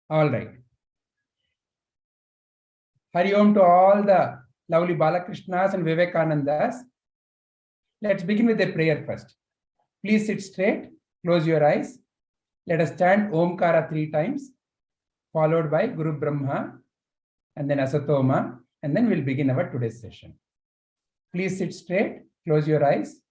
All right. Hari Om to all the lovely Balakrishnas and Vivekanandas. Let's begin with a prayer first. Please sit straight, close your eyes. Let us chant Omkara 3 times, followed by Guru Brahma, and then Asatoma, and then we'll begin our today's session. Please sit straight, close your eyes.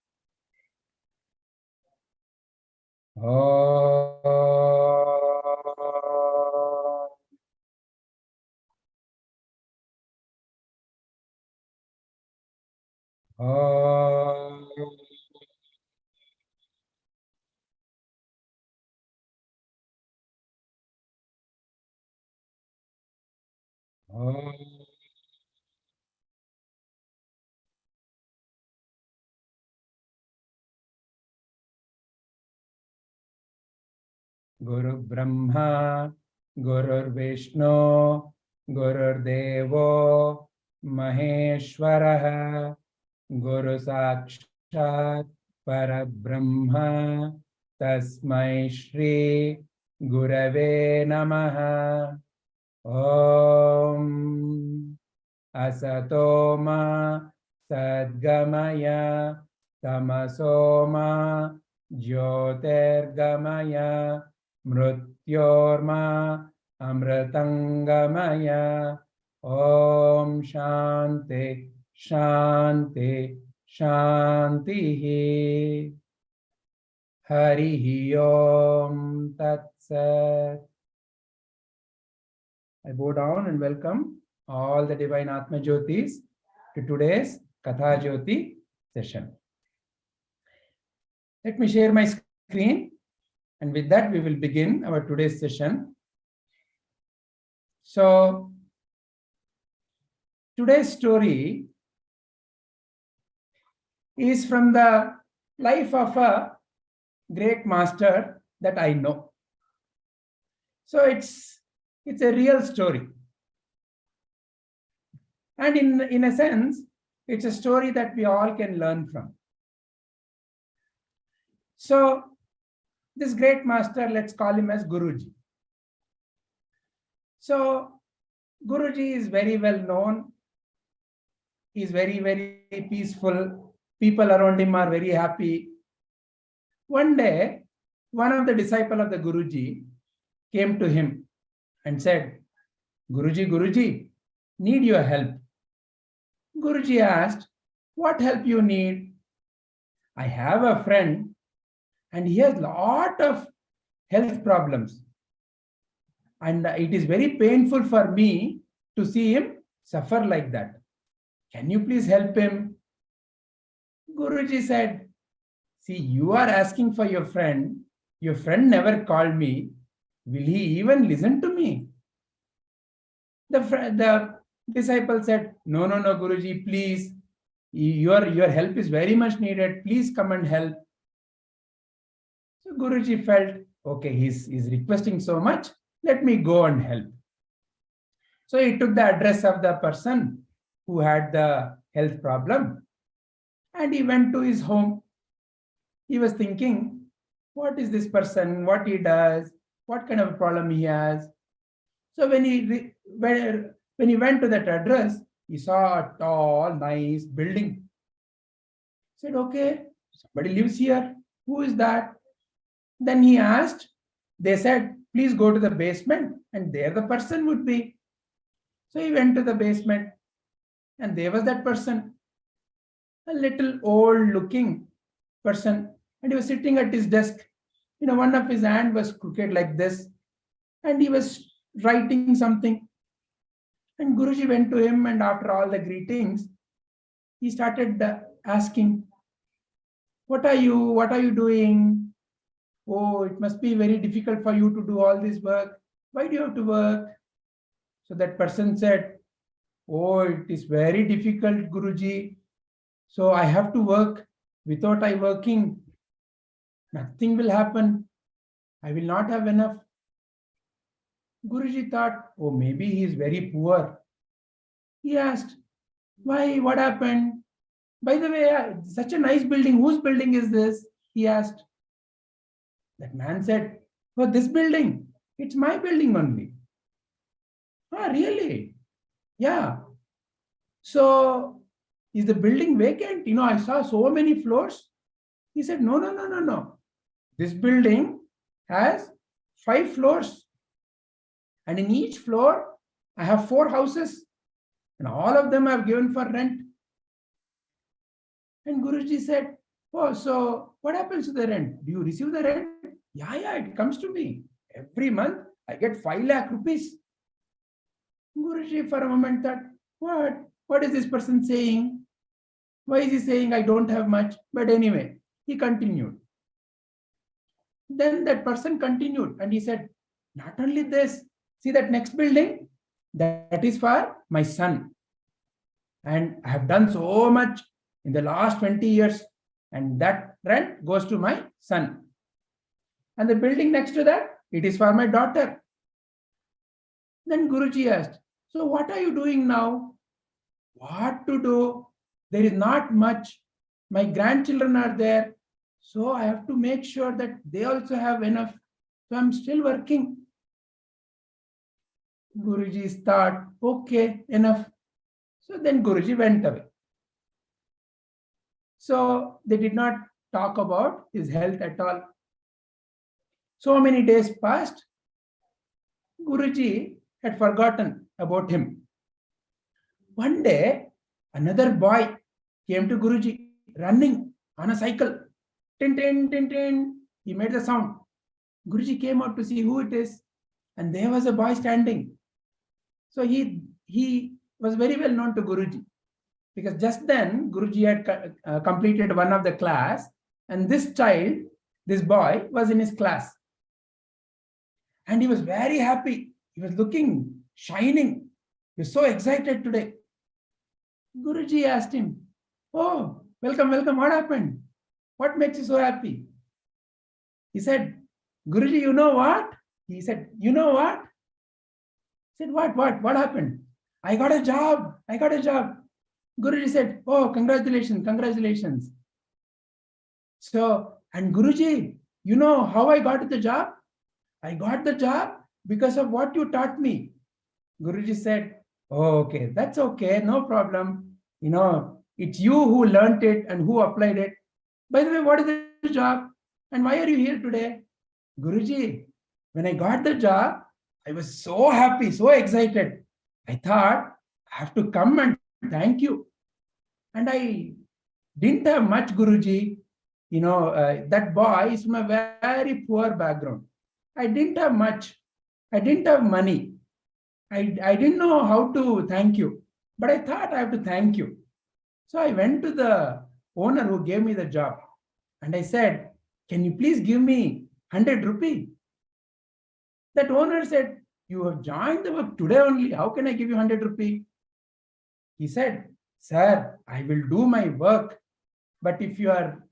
Guru Brahma, Guru Vishnu, Guru Devo, Maheshwaraha, Guru Sakshat, Parabrahma, Tasmai Shri, Gurave Namaha. Om Asatoma, Sadgamaya, Tamasoma, Jyotirgamaya, Mrutyorma, Amritangamaya. Om Shanti, Shanti, Shanti. Harihi Om Tat Sat. I bow down and welcome all the divine Atma Jyotis to today's Kathajyoti session. Let me share my screen, and with that we will begin our today's session. So, today's story is from the life of a great master that I know. So it's a real story. And in a sense, it's a story that we all can learn from. So this great master, let's call him as Guruji. So Guruji is very well known. He's very, very peaceful. People around him are very happy. One day, one of the disciples of the Guruji came to him and said, Guruji, Guruji, need your help. Guruji asked, what help you need? I have a friend and he has a lot of health problems. And it is very painful for me to see him suffer like that. Can you please help him? Guruji said, see, you are asking for your friend. Your friend never called me. Will he even listen to me? The disciple said, no, Guruji, please. Your help is very much needed. Please come and help. So Guruji felt, okay, he's requesting so much. Let me go and help. So he took the address of the person who had the health problem and he went to his home. He was thinking, what is this person? What he does? What kind of a problem he has? So when he went to that address, he saw a tall, nice building. He said, okay, somebody lives here. Who is that? Then he asked. They said, please go to the basement, and there the person would be. So he went to the basement, and there was that person, a little old-looking person, and he was sitting at his desk. One of his hand was crooked like this, and he was writing something. And Guruji went to him, and after all the greetings, he started asking, what are you doing? Oh, it must be very difficult for you to do all this work. Why do you have to work? So that person said, oh, it is very difficult, Guruji. So I have to work. Without I working, nothing will happen. I will not have enough. Guruji thought, oh, maybe he is very poor. He asked, why? What happened? By the way, such a nice building. Whose building is this? He asked. That man said, oh, this building. It's my building only. Ah, really? Yeah. So is the building vacant? I saw so many floors. He said, no, no, no, no, no. This building has 5 floors. And in each floor, I have 4 houses. And all of them I've given for rent. And Guruji said, oh, so what happens to the rent? Do you receive the rent? Yeah, it comes to me. Every month, I get 5 lakh rupees. Guruji for a moment thought, what? What is this person saying? Why is he saying I don't have much? But anyway, he continued. Then that person continued and he said, not only this, see that next building? That is for my son. And I have done so much in the last 20 years. And that rent goes to my son. And the building next to that, it is for my daughter. Then Guruji asked, so what are you doing now? What to do? There is not much. My grandchildren are there. So I have to make sure that they also have enough. So I'm still working. Guruji thought, okay, enough. So then Guruji went away. So they did not talk about his health at all. So many days passed. Guruji had forgotten about him. One day, another boy came to Guruji running on a cycle. Tin, tin, tin, tin. He made the sound. Guruji came out to see who it is. And there was a boy standing. So he was very well known to Guruji. Because just then, Guruji had completed one of the class. And this child, this boy, was in his class. And he was very happy. He was looking, shining. He was so excited today. Guruji asked him, oh, welcome, welcome. What happened? What makes you so happy? He said, Guruji, you know what? He said, you know what? He said, what happened? I got a job. I got a job. Guruji said, oh, congratulations, congratulations. So, and Guruji, you know how I got the job? I got the job because of what you taught me. Guruji said, oh, okay, that's okay, no problem. It's you who learned it and who applied it. By the way, what is the job? And why are you here today? Guruji, when I got the job, I was so happy, so excited. I thought, I have to come and thank you. And I didn't have much, Guruji. That boy is from a very poor background. I didn't have much. I didn't have money. I didn't know how to thank you. But I thought I have to thank you. So I went to the owner who gave me the job. And I said, can you please give me 100 rupee? That owner said, you have joined the work today only. How can I give you 100 rupee? He said, sir, I will do my work. But if you are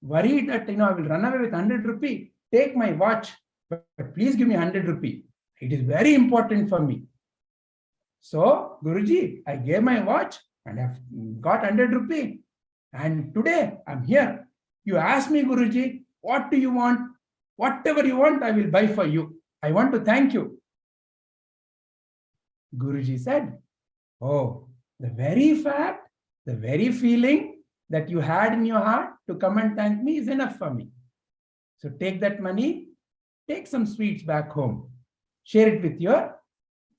worried that I will run away with 100 rupee, take my watch. But please give me 100 rupee. It is very important for me. So, Guruji, I gave my watch and I've got 100 rupee. And today I'm here. You ask me, Guruji, what do you want? Whatever you want, I will buy for you. I want to thank you. Guruji said, oh, the very fact, the very feeling that you had in your heart to come and thank me is enough for me. So take that money, take some sweets back home, share it with your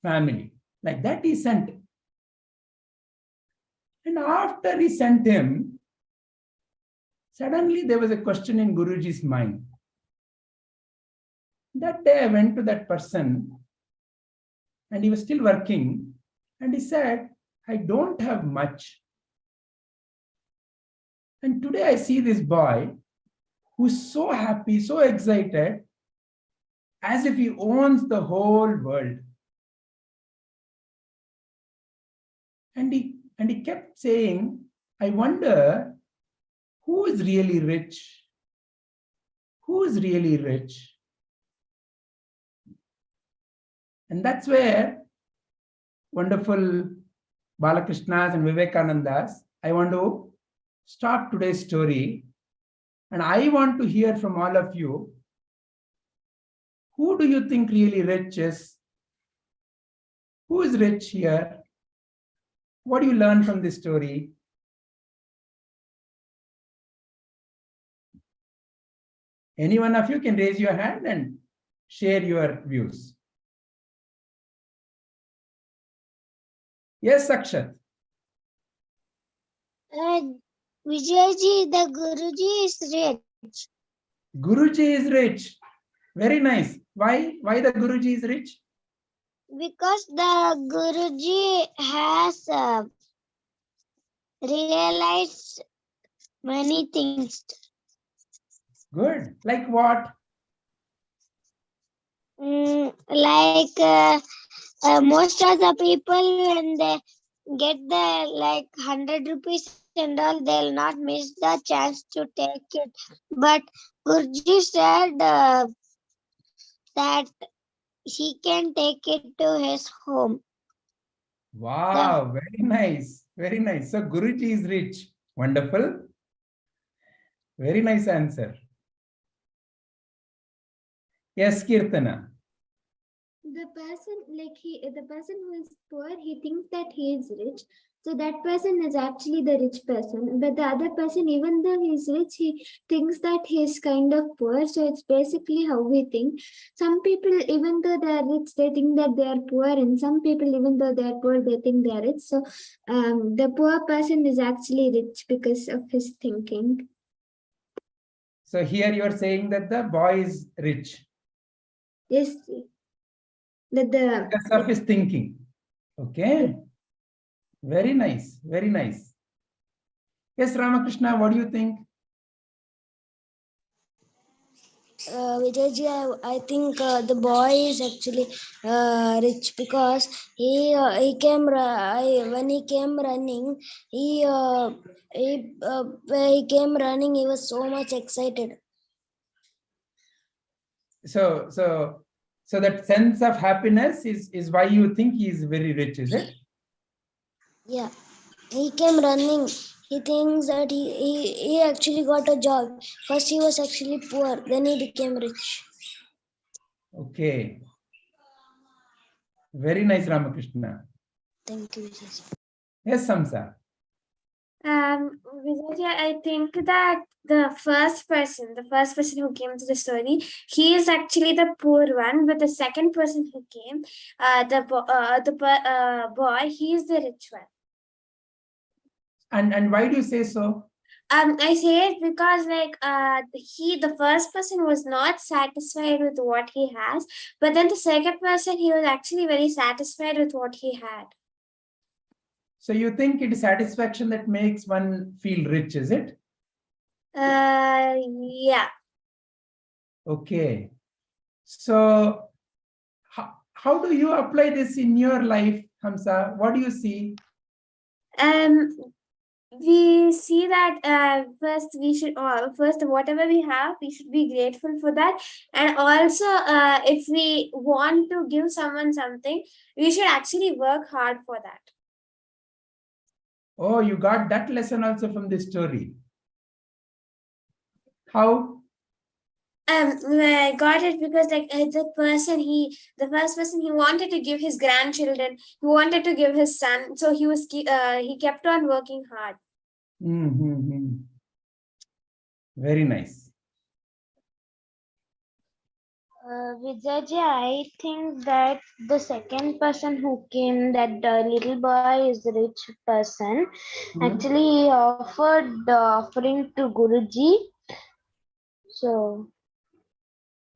family. Like that he sent. And after he sent him, suddenly there was a question in Guruji's mind. That day I went to that person and he was still working and he said, I don't have much. And today I see this boy who's so happy, so excited, as if he owns the whole world. And he kept saying, I wonder who is really rich? Who is really rich? And that's where wonderful Balakrishnas and Vivekanandas, I want to stop today's story. And I want to hear from all of you, who do you think really rich is? Who is rich here? What do you learn from this story? Any one of you can raise your hand and share your views. Yes, Akshat. Vijayji, the Guruji is rich. Guruji is rich. Very nice. Why? Why the Guruji is rich? Because the Guruji has realized many things. Good. Like what? Like most of the people, when they get the like 100 rupees and all, they'll not miss the chance to take it. But Guruji said that he can take it to his home. Wow, very nice. Very nice. So Guruji is rich. Wonderful. Very nice answer. Yes, Kirtana. The person who is poor, he thinks that he is rich. So that person is actually the rich person. But the other person, even though he is rich, he thinks that he is kind of poor. So it's basically how we think. Some people, even though they are rich, they think that they are poor. And some people, even though they are poor, they think they are rich. So the poor person is actually rich because of his thinking. So here you are saying that the boy is rich. Yes. Because of his thinking. Okay. Very nice. Very nice. Yes, Ramakrishna, what do you think? Vijayji, I think the boy is actually rich because he came when he came running, he came running, he was so much excited. So that sense of happiness is why you think he is very rich, is it? Yeah, he came running. He thinks that he actually got a job. First he was actually poor, then he became rich. Okay. Very nice, Ramakrishna. Thank you, Vijayji. Yes, Samsa. Vijay, I think that the first person who came to the story, he is actually the poor one, but the second person who came, the boy, he is the rich one. And why do you say so? I say it because the first person was not satisfied with what he has, but then the second person, he was actually very satisfied with what he had. So you think it is satisfaction that makes one feel rich, is it? Yeah. Okay. So how do you apply this in your life, Hamsa? What do you see? We see that first whatever we have, we should be grateful for that. And also, if we want to give someone something, we should actually work hard for that. Oh, you got that lesson also from this story. How? I got it because the first person, he wanted to give his grandchildren, he wanted to give his son, so he kept on working hard. Very nice. Vijayji, I think that the second person who came, that little boy is a rich person. Actually, he offered the offering to Guruji. So,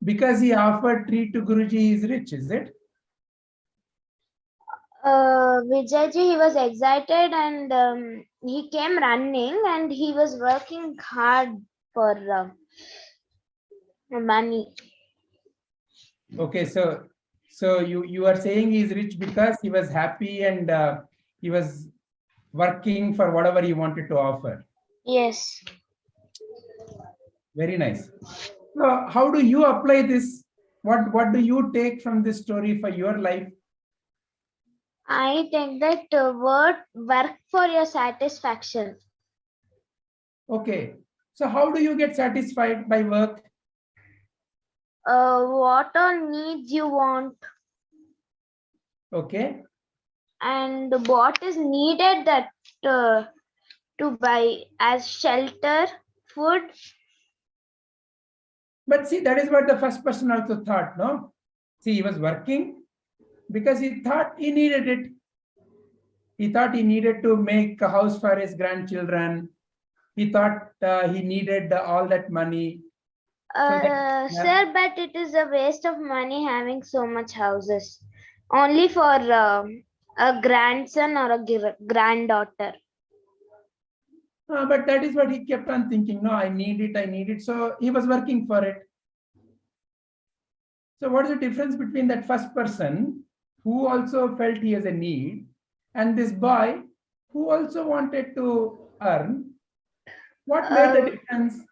because he offered treat to Guruji, he is rich, is it? Vijayji, he was excited and he came running and he was working hard for money. Okay, so you are saying he is rich because he was happy and he was working for whatever he wanted to offer. Yes. Very nice. So how do you apply this? What do you take from this story for your life? I take that word, work for your satisfaction. Okay. So how do you get satisfied by work? What all needs you want? Okay. and what is needed that to buy as shelter, food. But see, that is what the first person also thought, no? See, he was working because he thought he needed it. He thought he needed to make a house for his grandchildren. He thought he needed all that money. So that, yeah. Sir, but it is a waste of money having so much houses. Only for a grandson or a granddaughter. But that is what he kept on thinking. No, I need it, I need it. So he was working for it. So what is the difference between that first person who also felt he has a need and this boy who also wanted to earn? What made the difference?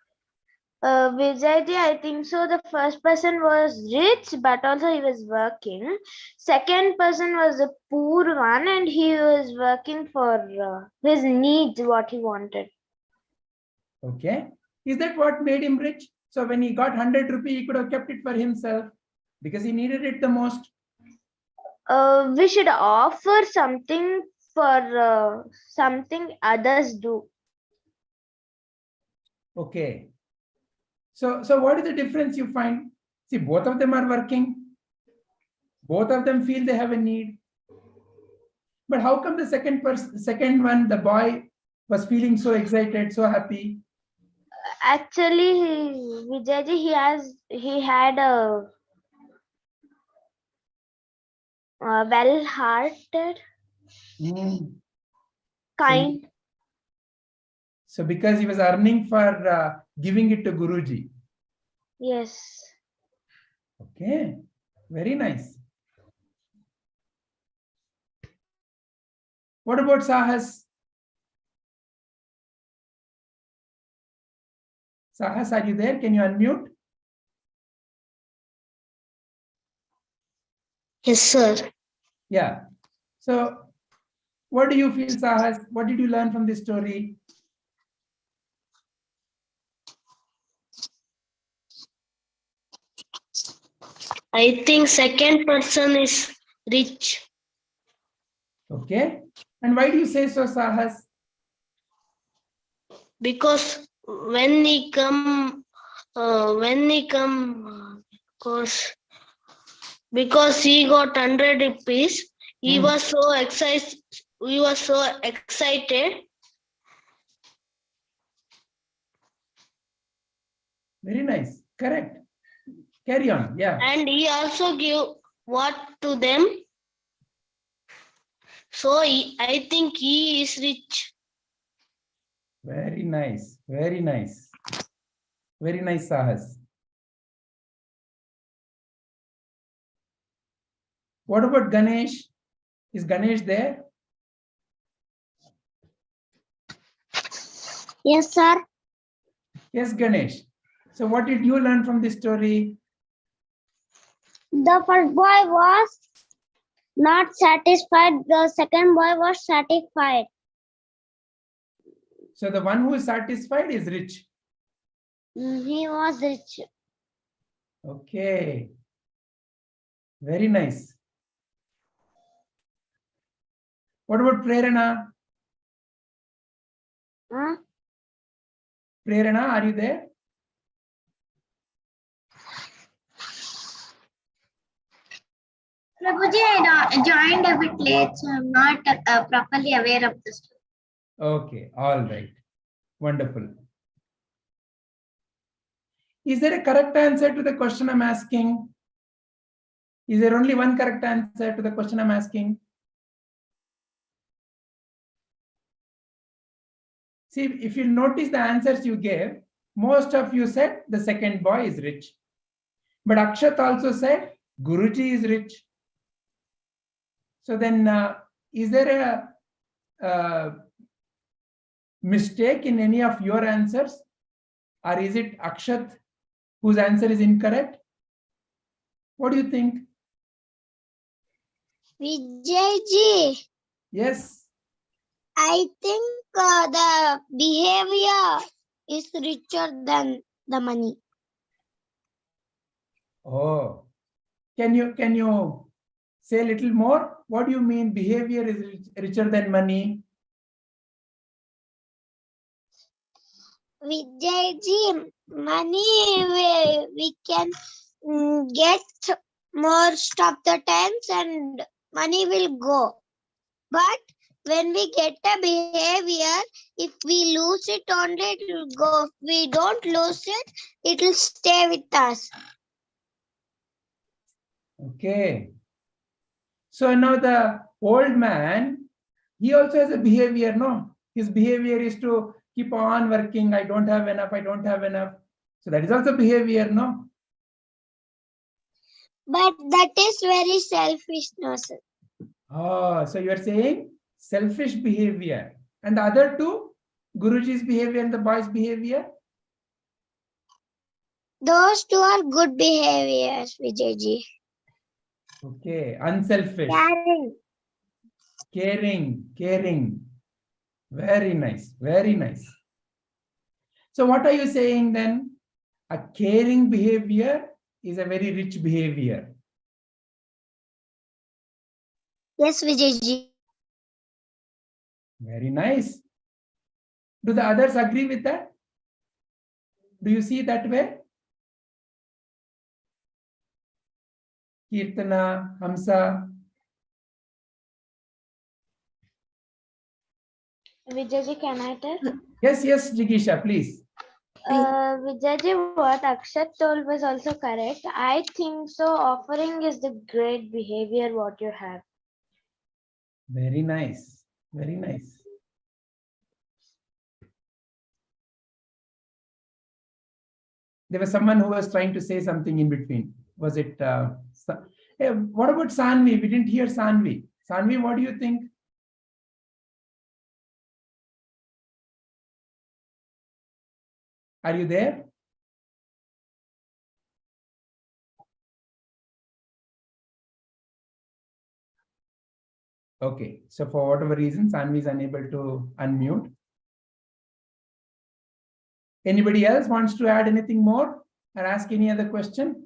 Vijayji, I think so. The first person was rich, but also he was working. Second person was a poor one, and he was working for his needs, what he wanted. Okay. Is that what made him rich? So when he got 100 rupees, he could have kept it for himself because he needed it the most. We should offer something for something others do. Okay. So what is the difference you find? See, both of them are working. Both of them feel they have a need. But how come the second one, the boy was feeling so excited, so happy? Actually, Vijayji, he had a well-hearted, kind. So because he was earning for giving it to Guruji. Yes. Okay, very nice. What about Sahas? Sahas, are you there? Can you unmute? Yes, sir. Yeah. So what do you feel, Sahas? What did you learn from this story? I think second person is rich Okay. And why do you say so, Sahas? because when he come, because he got 100 rupees, he was so excited. We were so excited. Very nice. Correct. Carry on. Yeah. And he also give what to them. So I think he is rich. Very nice. Very nice. Very nice, Sahas. What about Ganesh? Is Ganesh there? Yes, sir. Yes, Ganesh. So what did you learn from this story? The first boy was not satisfied. The second boy was satisfied. So the one who is satisfied is rich. He was rich. Okay. Very nice. What about Prerana? Huh? Prerana, are you there? Prabhuji, I joined a bit late, so I'm not properly aware of the story. Okay. All right. Wonderful. Is there a correct answer to the question I'm asking? Is there only one correct answer to the question I'm asking? See, if you notice the answers you gave, most of you said the second boy is rich. But Akshat also said Guruji is rich. So then, is there a mistake in any of your answers? Or is it Akshat whose answer is incorrect? What do you think? Vijayji, Yes. I think the behavior is richer than the money. Oh, can you Say a little more. What do you mean behavior is richer than money? Vijayji, money we can get most of the times and money will go. But when we get a behavior, if we lose it only, it will go. If we don't lose it, it will stay with us. Okay. So now the old man, he also has a behavior, no? His behavior is to keep on working. I don't have enough. I don't have enough. So that is also behavior, no? But that is very selfishness. Oh, so you are saying selfish behavior. And the other two, Guruji's behavior and the boy's behavior? Those two are good behaviors, Vijayji. Okay, unselfish, caring. Very nice, very nice. So what are you saying then? A caring behavior is a very rich behavior. Yes, Vijayji. Very nice. Do the others agree with that? Do you see that way? Kirtana, Hamsa. Vijayji, can I tell? Yes, Jigisha, please. Vijayji, what Akshat told was also correct. I think so. Offering is the great behavior what you have. Very nice. Very nice. There was someone who was trying to say something in between. Was it? Hey, what about Sanvi? We didn't hear Sanvi. Sanvi, what do you think? Are you there? Okay, so for whatever reason, Sanvi is unable to unmute. Anybody else wants to add anything more or ask any other question?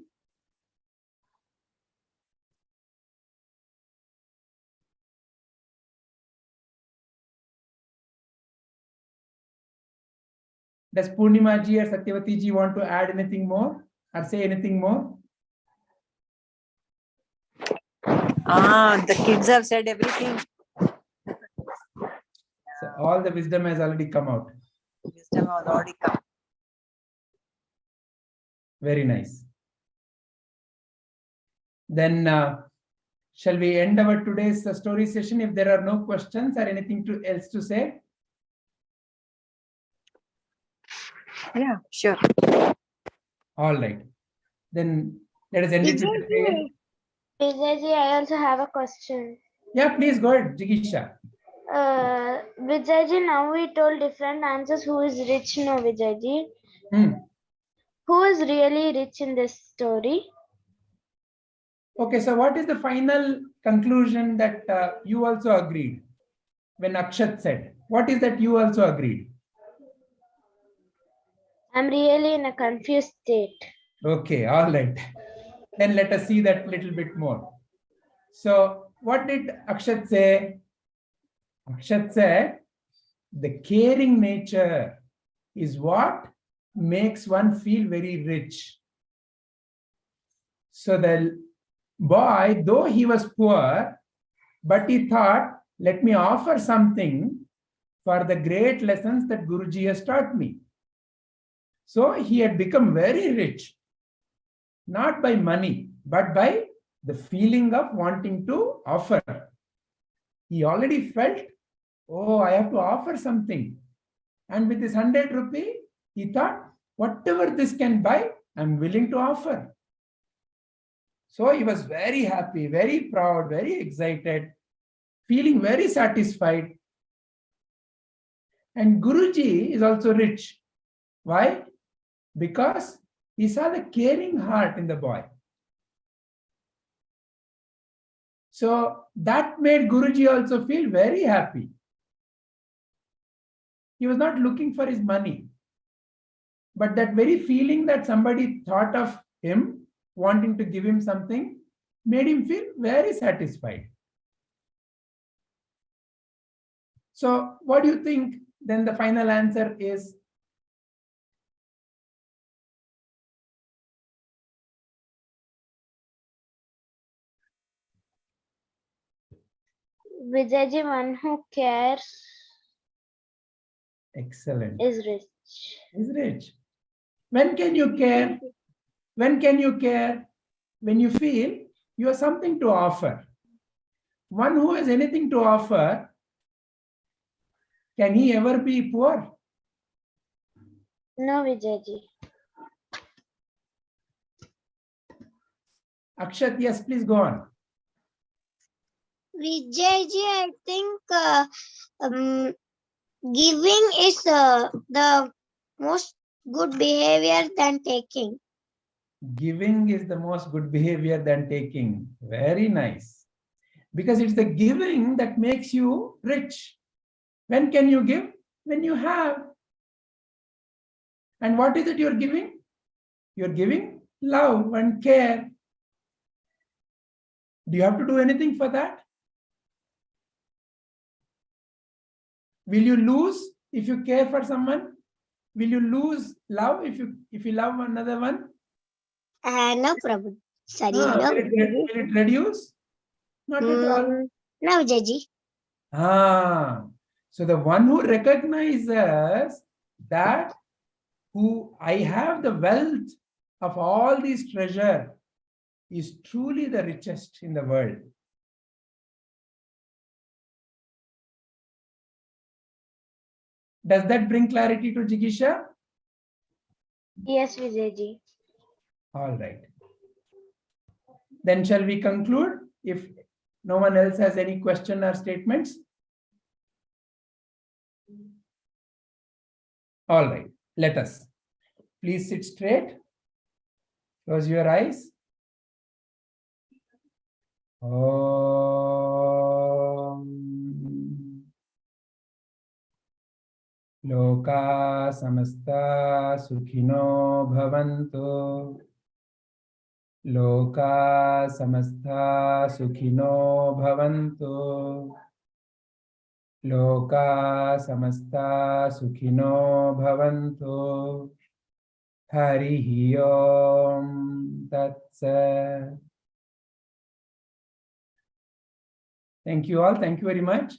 Does Purnima ji or Satyavati ji want to add anything more or say anything more? The kids have said everything. So all the wisdom has already come out. Wisdom has already come. Very nice. Then shall we end our today's story session if there are no questions or anything else to say? Yeah, sure. All right. Then let us end it with a prayer. Vijayji, I also have a question. Yeah, please go ahead, Jigisha. Vijayji, now we told different answers. Who is rich now, Vijayji? Who is really rich in this story? Okay, so what is the final conclusion that you also agreed when Akshat said? What is that you also agreed? I'm really in a confused state. Okay, all right. Then let us see that little bit more. So what did Akshat say? Akshat said, the caring nature is what makes one feel very rich. So the boy, though he was poor, but he thought, let me offer something for the great lessons that Guruji has taught me. So he had become very rich, not by money, but by the feeling of wanting to offer. He already felt, oh, I have to offer something. And with this 100 rupee, he thought, whatever this can buy, I'm willing to offer. So he was very happy, very proud, very excited, feeling very satisfied. And Guruji is also rich. Why? Because he saw the caring heart in the boy. So that made Guruji also feel very happy. He was not looking for his money. But that very feeling that somebody thought of him, wanting to give him something, made him feel very satisfied. So what do you think then the final answer is? Vijayji, one who cares Excellent. is rich. Is rich. When can you care? When can you care? When you feel you have something to offer. One who has anything to offer, can he ever be poor? No, Vijayji. Akshat, yes, please go on. Vijayji, I think giving is the most good behavior than taking. Giving is the most good behavior than taking. Very nice. Because it's the giving that makes you rich. When can you give? When you have. And what is it you're giving? You're giving love and care. Do you have to do anything for that? Will you lose if you care for someone? Will you lose love if you love another one? No, Prabhu. Sorry, Will no. it reduce? Not at all. No, Vijayji. So the one who recognizes that who I have the wealth of all these treasure is truly the richest in the world. Does that bring clarity to Jigisha? Yes, Vijayji. All right. Then shall we conclude if no one else has any question or statements? All right, let us. Please sit straight. Close your eyes. Om. Loka samasta sukhino bhavantu. Loka samasta sukhino bhavantu. Loka samasta sukhino bhavantu. Harihi Om Tat Sat. Thank you all. Thank you very much.